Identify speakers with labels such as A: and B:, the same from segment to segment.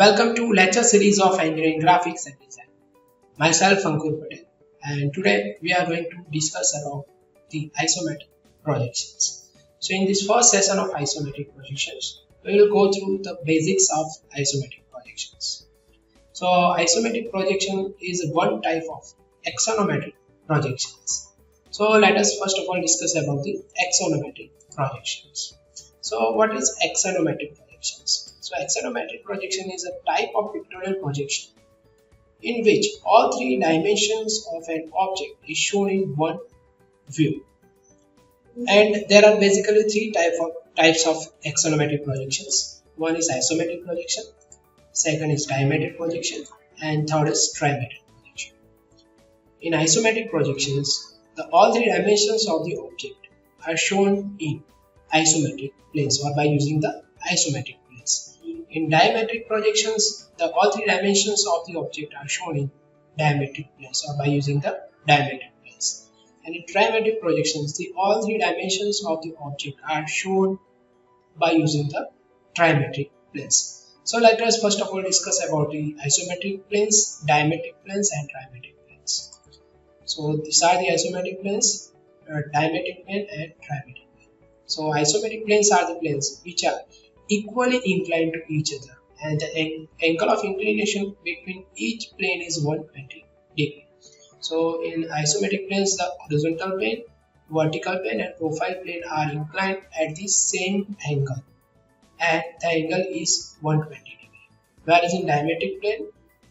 A: Welcome to lecture series of engineering graphics and design. Myself Ankur Patel, and today we are going to discuss about the isometric projections. So in this first session of isometric projections, we will go through the basics of isometric projections. So isometric projection is one type of axonometric projections. So let us first of all discuss about the axonometric projections. So what is axonometric projections? So axonometric projection is a type of pictorial projection in which all three dimensions of an object is shown in one view. And there are basically three types of axonometric projections. One is isometric projection, second is diametric projection, and third is trimetric projection. In isometric projections, all three dimensions of the object are shown in isometric planes or by using the isometric planes. In diametric projections, all three dimensions of the object are shown in diametric planes or by using the diametric planes. And in trimetric projections, all three dimensions of the object are shown by using the trimetric planes. So let us first of all discuss about the isometric planes, diametric planes, and trimetric planes. So these are the isometric planes, diametric plane, and trimetric plane. So isometric planes are the planes which are equally inclined to each other, and the angle of inclination between each plane is 120 degrees. So in isometric planes, the horizontal plane, vertical plane, and profile plane are inclined at the same angle, and the angle is 120 degrees. Whereas in diametric plane,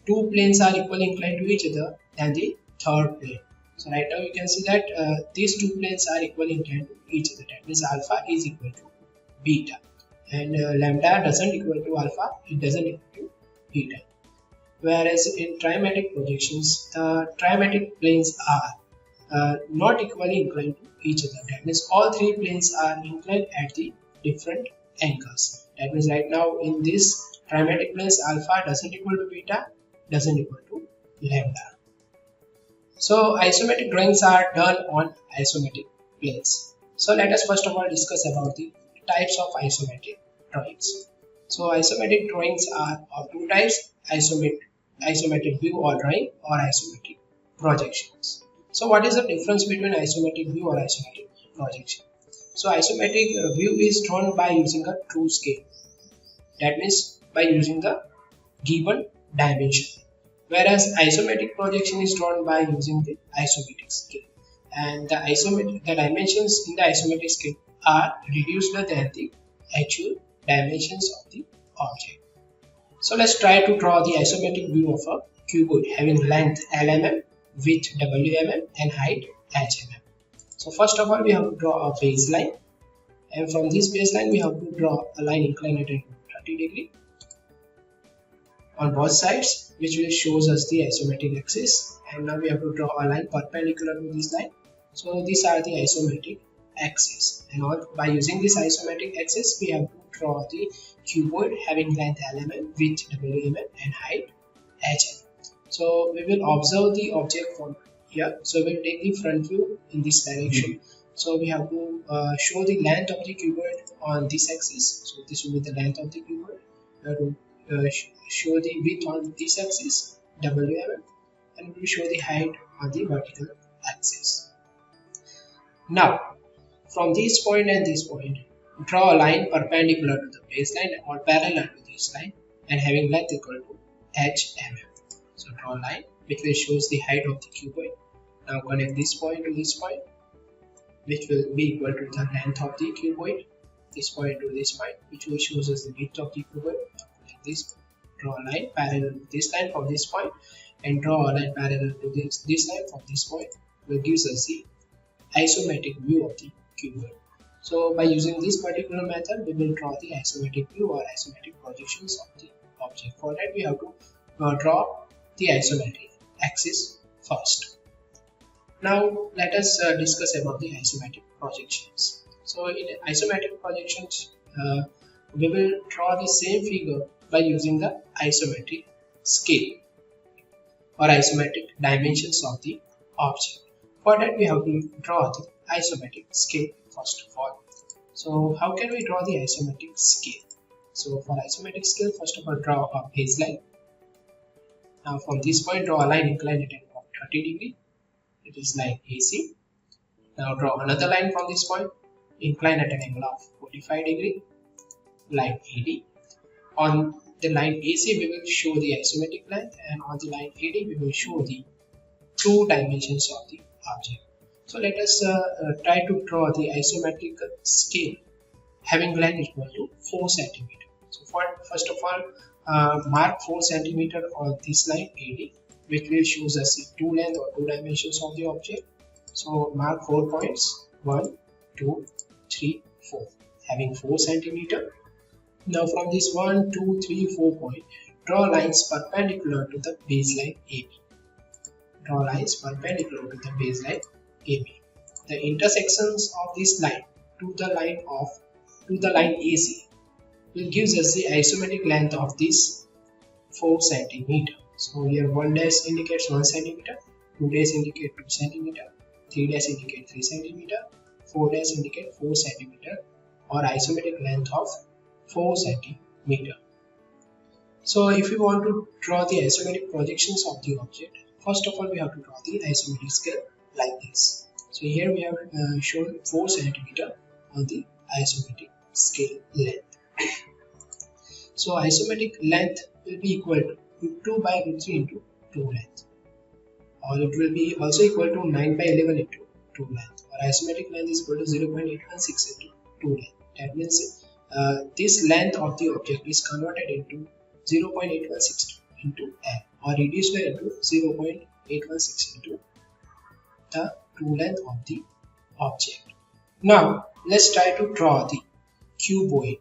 A: two planes are equally inclined to each other and the third plane. So right now you can see that these two planes are equally inclined to each other. That means alpha is equal to beta. And lambda doesn't equal to alpha, it doesn't equal to beta. Whereas in trimetric projections, the trimetric planes are not equally inclined to each other. That means all three planes are inclined at the different angles. That means right now in this trimetric planes, alpha doesn't equal to beta, doesn't equal to lambda. So isometric drawings are done on isometric planes. So let us first of all discuss about the types of isometric drawings. So isometric drawings are of two types: isometric view or drawing, or isometric projections. So what is the difference between isometric view or isometric projection? So isometric view is drawn by using a true scale. That means by using the given dimension. Whereas isometric projection is drawn by using the isometric scale. And the dimensions in the isometric scale are reduced than the actual dimensions of the object. So let's try to draw the isometric view of a cuboid having length L width W and height H. So first of all we have to draw a baseline, and from this baseline we have to draw a line inclined at 30 degrees on both sides, which will shows us the isometric axis. And now we have to draw a line perpendicular to this line. So these are the isometric axis, and by using this isometric axis we have to draw the cuboid having length L width W and height H. So we will observe the object from here. So we will take the front view in this direction. So we have to show the length of the cuboid on this axis. So this will be the length of the cuboid. We have to show the width on this axis W and we will show the height on the vertical axis. Now from this point and this point, draw a line perpendicular to the baseline or parallel to this line and having length equal to H. So draw a line which will shows the height of the cuboid. Now connect this point to this point, which will be equal to the length of the cuboid. This point to this point, which will shows us the width of the cuboid. Like this, draw a line parallel to this line from this point, and draw a line parallel to this line from this point, which gives us the isometric view of the cuboid. So by using this particular method, we will draw the isometric view or isometric projections of the object. For that we have to draw the isometric axis first. Now let us discuss about the isometric projections. So in isometric projections, we will draw the same figure by using the isometric scale or isometric dimensions of the object. For that we have to draw the isometric scale first of all. So how can we draw the isometric scale? So for isometric scale, first of all draw a baseline. Now from this point draw a line inclined at an angle of 30 degree. It is line AC. Now draw another line from this point inclined at an angle of 45 degree, line AD. On the line AC we will show the isometric length, and on the line AD we will show the two dimensions of the object. So let us try to draw the isometric scale having length equal to 4 cm. So first of all mark 4 cm on this line AD, which will show us the two length or two dimensions of the object. So mark 4 points, 1, 2, 3, 4, having 4 cm. Now from this 1, 2, 3, 4 point, draw lines perpendicular to the baseline AB. Draw lines perpendicular to the baseline AB. The intersections of this line to the line AC will give us the isometric length of this 4 cm. So here 1 dash indicates 1 cm, 2 dash indicate 2 cm, 3 dash indicate 3 cm, 4 dash indicate 4 cm, or isometric length of 4 cm. So if we want to draw the isometric projections of the object, first of all we have to draw the isometric scale like this. So here we have shown 4 cm on the isometric scale length. So isometric length will be equal to 2 by root 3 into 2 length, or it will be also equal to 9 by 11 into 2 length, or isometric length is equal to 0.816 into 2 length. That means this length of the object is converted into 0.816 into L, or reduced into 0.816 into the 2 length of the object. Now let's try to draw the cuboid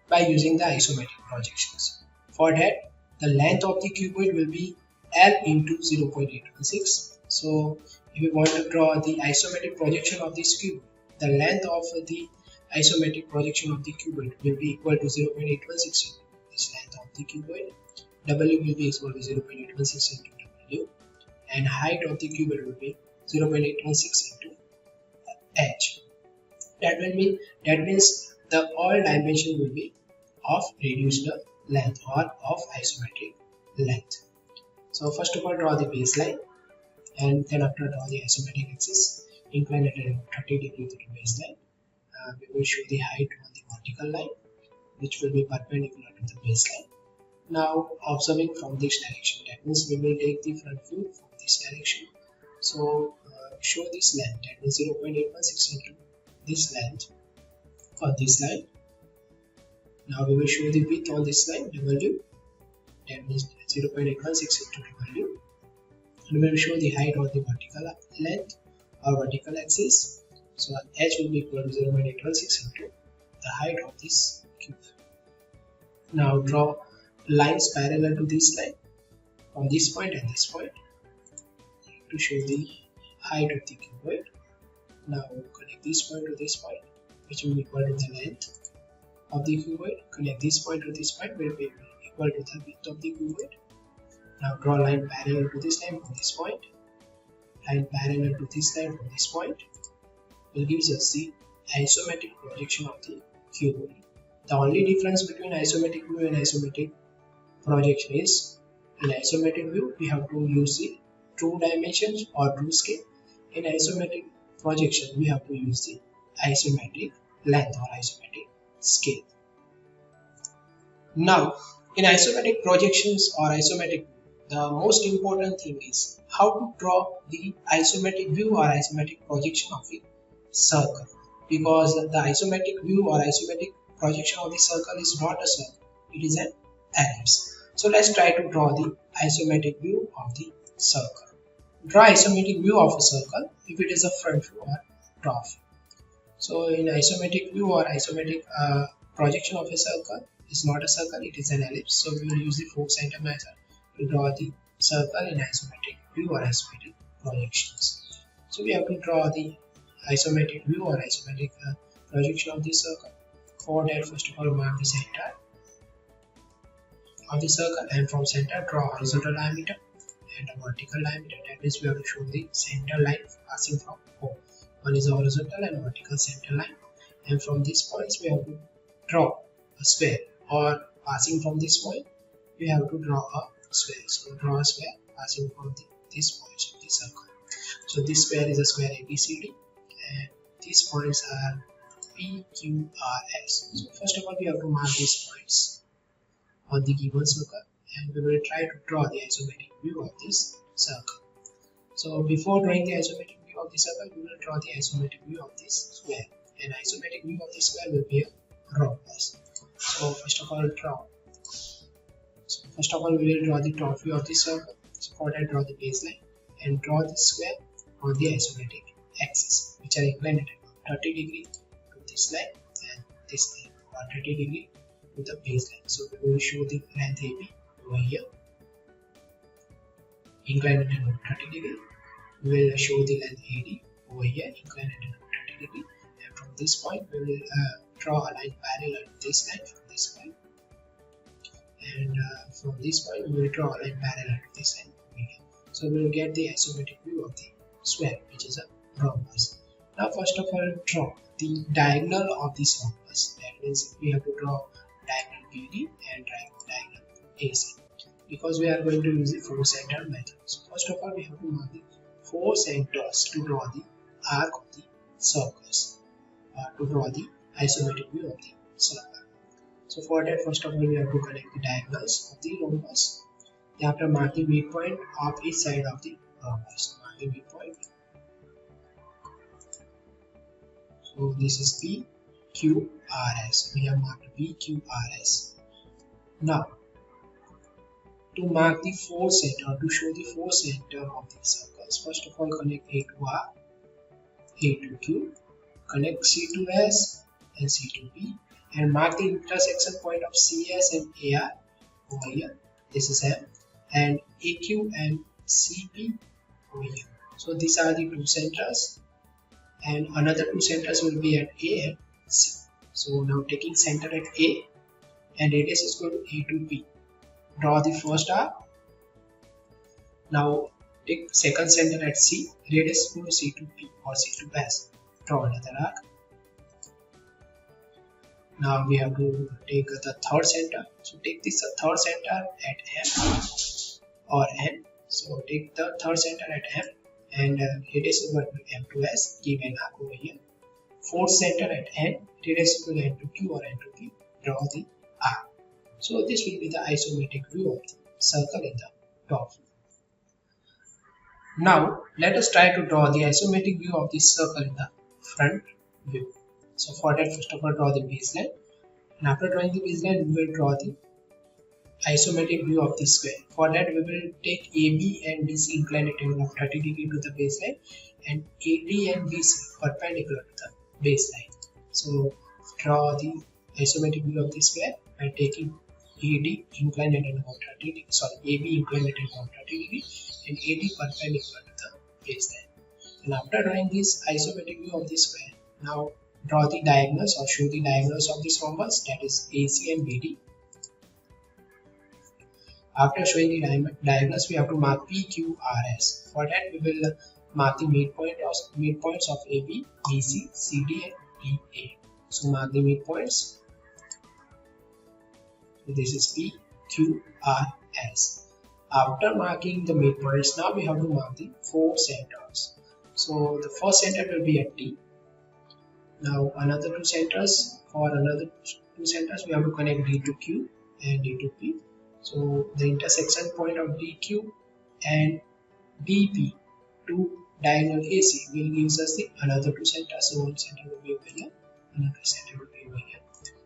A: by using the isometric projections. For that, the length of the cuboid will be L into 0.816. So if we want to draw the isometric projection of this cuboid, the length of the isometric projection of the cuboid will be equal to 0.816 into this length of the cuboid. W will be equal to 0.816 into W, and height of the cuboid will be 0.816 into H. That means the all dimension will be of reduced length or of isometric length. So first of all draw the baseline, and then after draw the isometric axis inclined at an 30 degree to the baseline. We will show the height on the vertical line, which will be perpendicular to the baseline. Now observing from this direction, that means we will take the front view from this direction. So show this length, that means 0.816 into this length for this line. Now we will show the width on this line, W, that means 0.816 into W, and we will show the height on the vertical length or vertical axis. So H will be equal to 0.816 into the height of this cube. Now draw lines parallel to this line from this point and this point to show the height of the cuboid. Now connect this point to this point, which will be equal to the length of the cuboid. Connect this point to this point, will be equal to the width of the cuboid. Now draw a line parallel to this line from this point, line parallel to this line from this point, will give us the isometric projection of the cuboid. The only difference between isometric view and isometric projection is, in isometric view we have to use the true dimensions or true scale. In isometric projection we have to use the isometric length or isometric scale. Now in isometric projections or isometric, the most important thing is how to draw the isometric view or isometric projection of a circle, because the isometric view or isometric projection of the circle is not a circle, it is an ellipse. So let's try to draw the isometric view of the circle. Draw isometric view of a circle if it is a front view or top view. So in isometric view or isometric projection of a circle is not a circle, it is an ellipse. So we will use the 4 center method to draw the circle in isometric view or isometric projections. So we have to draw the isometric view or isometric projection of the circle. For that, first of all mark the center of the circle, and from center draw horizontal diameter and a vertical diameter. That means we have to show the center line passing from O. One is a horizontal and vertical center line, and from these points we have to draw a sphere or passing from this point, we have to draw a square. So draw a square passing from these points of the circle. So this square is a square ABCD, and these points are P, Q, R, S. So first of all, we have to mark these points on the given circle, and we will try to draw the isometric view of this circle. So before drawing the isometric view of the circle, we will draw the isometric view of this square. And isometric view of the square will be a rhombus. So first of all, we will draw the top view of the circle. So for that, draw the baseline and draw the square on the isometric axis, which are inclined at 30 degree to this line and this line, 130 degree to the baseline. So we will show the length AB over here, inclined at 30 degree. We will show the length AD over here, inclined at 30 degree. And from this point, we will draw a line parallel to this line from this point. And from this point, we will draw a line parallel to this line over here. So we will get the isometric view of the square, which is a rhombus. Now, first of all, draw the diagonal of this rhombus. That means we have to draw diagonal BD and diagonal AC, because we are going to use the four center method. So first of all, we have to mark the four centers to draw the arc of the circles, to draw the isometric view of the circle. So for that, first of all, we have to connect the diagonals of the rhombus. After, mark the midpoint of each side of the rhombus. Mark the midpoint. So this is P, Q, R, S. We have marked P, Q, R, S. Now, to mark the four center, to show the four center of the circles, first of all, connect A to R, A to Q, connect C to S and C to P, and mark the intersection point of CS and AR over here. This is M, and AQ and CP over here. So these are the two centers, and another two centers will be at A and C. So now taking center at A, and radius is equal to A to P. Draw the first arc. Now take second center at C, radius is equal to C to P or C to S. Draw another arc. Now we have to take the third center. So take this third center at M or N. So take the third center at M, and radius is equal to M to S. Give an arc over here. Fourth center at N, radius is equal to N to Q or N to P. Draw the arc. So this will be the isometric view of the circle in the top view. Now let us try to draw the isometric view of the circle in the front view. So for that, first of all, draw the baseline, and after drawing the baseline, we will draw the isometric view of the square. For that, we will take AB and BC inclined at angle of 30 degree to the baseline, and AD and BC perpendicular to the baseline. So draw the isometric view of the square by taking AD inclined at angle of 30 degree, AB inclined at angle of 30 degree, and AD perpendicular to the baseline. And after drawing this isometric view of the square, now draw the diagonals or show the diagonals of this rhombus, that is AC and BD. After showing the diagonals, we have to mark P, Q, R, S. For that, we will mark the midpoints of AB, BC, CD, and EA. So mark the midpoints. This is P, Q, R, S. After marking the midpoints, now we have to mark the four centers. So the first center will be at T. Now another two centers, we have to connect D to Q and D to P. So the intersection point of DQ and DP to diagonal AC will give us the another two centers. So one center will be over here, another center will be over here.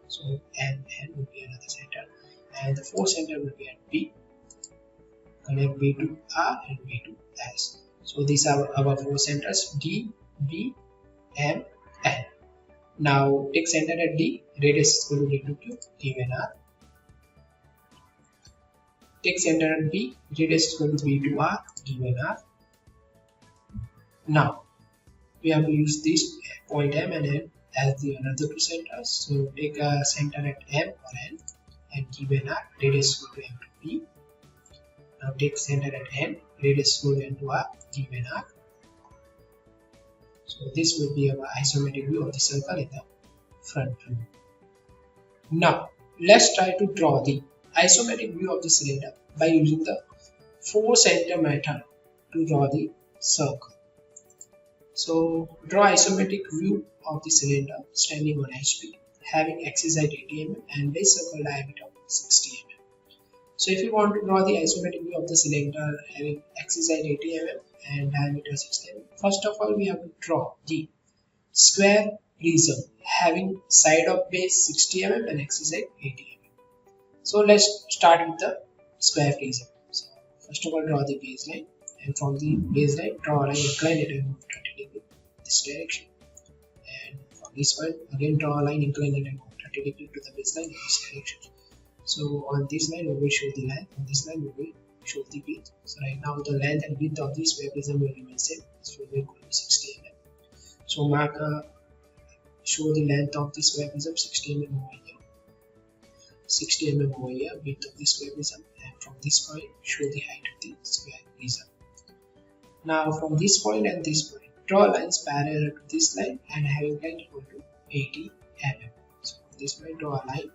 A: So N will be another center, and the fourth center will be at B. Connect B to R and B to S. So these are our four centers: D, B, M, N. Now take center at D, radius is equal to D to Q, give an R. Take center at B, radius is equal to B to R, give an R. Now we have to use this point M and N as the another two centers. So take a center at M or N and give an R, radius is equal to M to P. Now take center at N, radius is equal to N to R, give an R. So this will be our isometric view of the circle in the front view. Now let's try to draw the isometric view of the cylinder by using the 4 center method to draw the circle. So draw isometric view of the cylinder standing on HP, having axis height 80 mm and base circle diameter 60 mm. So if you want to draw the isometric view of the cylinder having axis height 80 mm and diameter 60 mm, first of all we have to draw the square prism having side of base 60 mm and axis height 80 mm. So let's start with the square prism. So first of all draw the baseline, and from the baseline draw a line inclined at angle of 30 degree in this direction, and from this point again draw a line inclined at angle of 30 degree to the baseline in this direction. So on this line we will show the length, on this line we will show the width. So right now the length and width of this square prism will remain same. This will be equal to 60 mm. So show the length of the square prism 60 mm over here, 60 mm over here, width of the square prism, and from this point show the height of the square prism. Now from this point and this point draw lines parallel to this line and having length equal to 80 mm. So from this point draw a line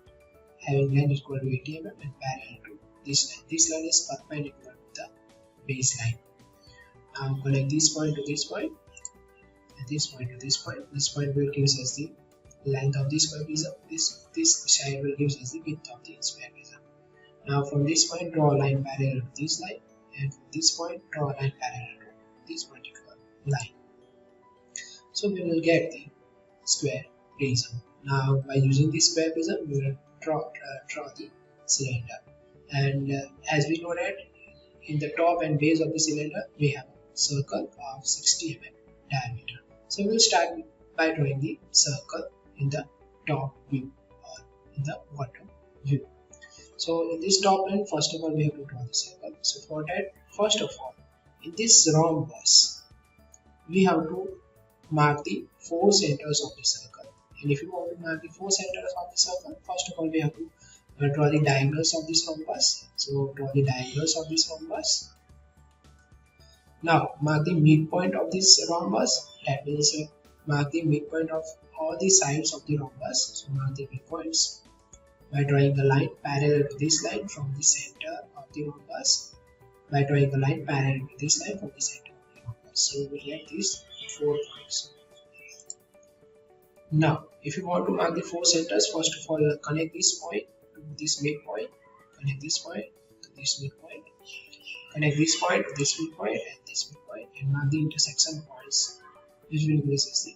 A: having length equal to 80 mm and parallel to this line. This line is perpendicular to the baseline. Now connect this point to this point, and this point to this point. This point will give us the length of the square prism. This side will give us the width of the square prism. Now from this point draw a line parallel to this line, and from this point draw a line parallel to this particular line. So we will get the square prism. Now by using this square prism we will draw the cylinder, and as we know that in the top and base of the cylinder we have a circle of 60 mm diameter. So we will start by drawing the circle in the top view or in the bottom view. So in this top plane first of all we have to draw the circle. So for that, first of all in this rhombus we have to mark the 4 centers of the circle. And if you want to mark the 4 centers of the circle, first of all we have to draw the diagonals of this rhombus. So draw the diagonals of this rhombus. Now mark the midpoint of this rhombus. That means mark the midpoint of all the sides of the rhombus. So mark the midpoints by drawing a line parallel to this line from the center of the rhombus. By drawing a line parallel to this line from the center of the rhombus. So we will get these 4 points. Now if you want to mark the 4 centers, first of all connect this point to this midpoint, connect this point to this midpoint, connect this point to this midpoint and this midpoint, and mark the intersection points which will give us the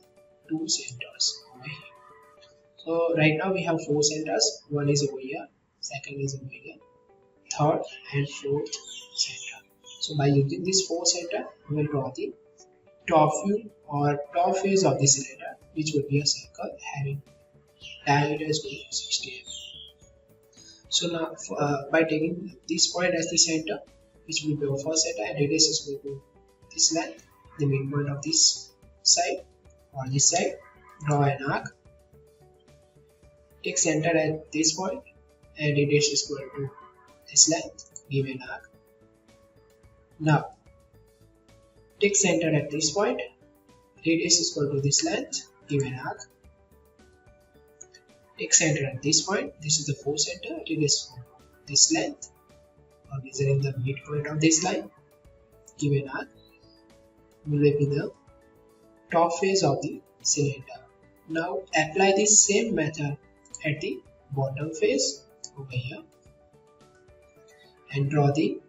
A: 2 centers over here. So right now we have 4 centers. One is over here, second is over here, third and fourth center. So by using this 4 center we will draw the top view or top face of the cylinder, which will be a circle having diameter is equal to 60 mm. So now by taking this point as the center, which will be our first center, and radius is equal to this length, the midpoint of this side or this side, draw an arc, take center at this point and radius is equal to this length, give an arc. Now take center at this point, radius is equal to this length, give an arc. Take center at this point, this is the 4 center, radius equal to this length, or measuring the midpoint of this line, give an arc. We will be the top face of the cylinder. Now apply this same method at the bottom face over here and draw the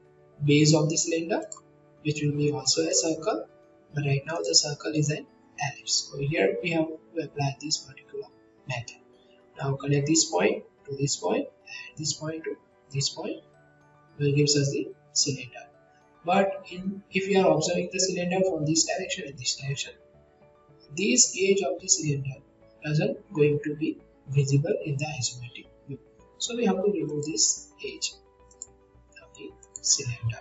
A: base of the cylinder, which will be also a circle, but right now the circle is an ellipse. So here we have to apply this particular method. Now connect this point to this point and this point to this point, will gives us the cylinder. But if you are observing the cylinder from this direction and this direction, this edge of the cylinder doesn't going to be visible in the isometric view. So we have to remove this edge of the cylinder.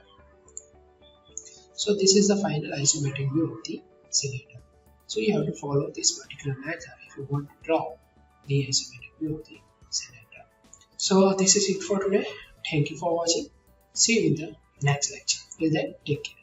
A: So this is the final isometric view of the cylinder. So you have to follow this particular method if you want to draw the isometric view of the cylinder. So this is it for today. Thank you for watching. See you in the next lecture. Till then, take care.